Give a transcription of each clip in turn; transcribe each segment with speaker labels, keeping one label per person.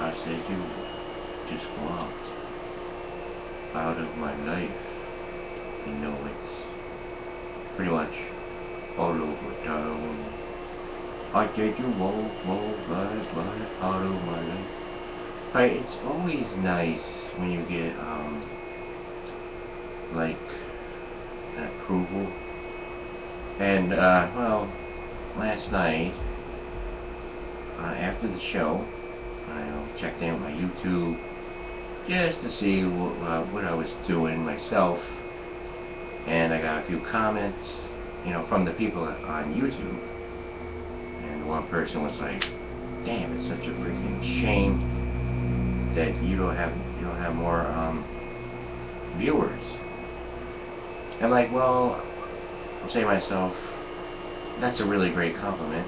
Speaker 1: I said you just walked out of my life. You know, it's pretty much all over town. I said you walk right out of my life. But it's always nice when you get like an approval. And well, last night after the show, I checked in my YouTube just to see what I was doing myself, and I got a few comments, you know, from the people on YouTube. And one person was like, "Damn, it's such a freaking shame that you don't have more viewers." I'm like, well, I'll say to myself, that's a really great compliment,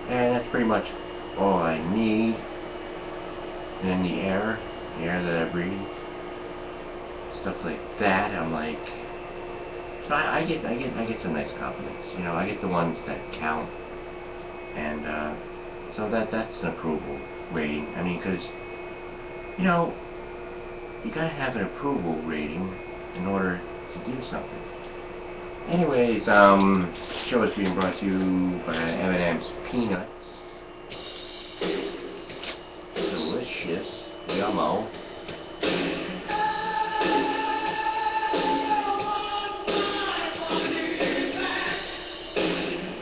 Speaker 1: and that's pretty much all I need. And then the air that I breathe, stuff like that. I'm like, so I get some nice compliments. You know, I get the ones that count, and so that's an approval rating. I mean, because you know, you gotta have an approval rating in order to do something. Anyways, show is being brought to you by M&M's Peanuts. Delicious, yummo.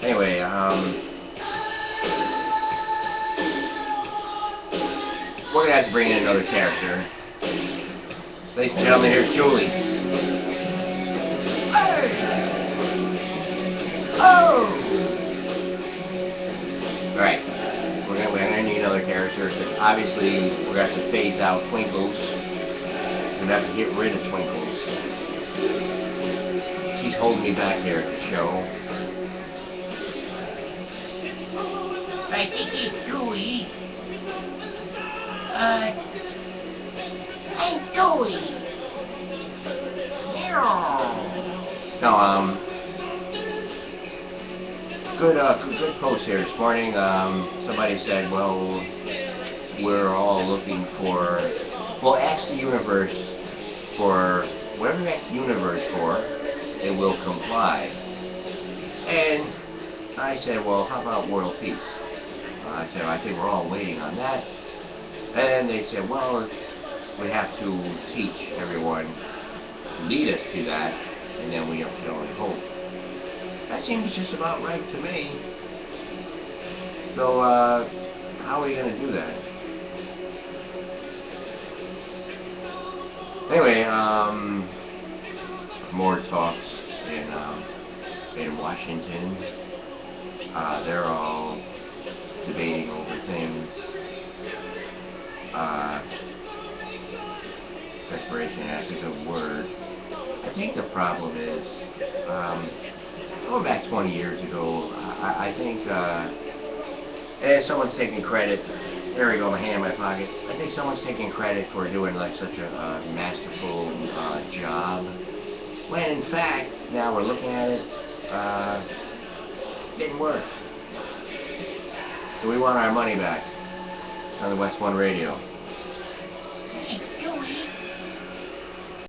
Speaker 1: Anyway, we're gonna have to bring in another character. Ladies and gentlemen, here's Julie. Oh! Alright, we're gonna need another character. So obviously, we're gonna have to phase out Twinkles. We're gonna have to get rid of Twinkles. She's holding me back here at the show. I think it's Julie. I'm Julie. No, good post here this morning. Somebody said, well, we're all looking for, well, ask the universe for, whatever you ask the universe for, it will comply. And I said, well, how about world peace? I said, I think we're all waiting on that. And they said, well, we have to teach everyone, lead us to that, and then we can only hope. That seems just about right to me. So, how are we going to do that? Anyway, more talks in Washington. They're all debating over things. Desperation, that's a good word. I think the problem is, going back 20 years ago, I think, and someone's taking credit, there we go, my hand in my pocket, I think someone's taking credit for doing like such a masterful job, when in fact, now we're looking at it, didn't work. So we want our money back on the West One Radio.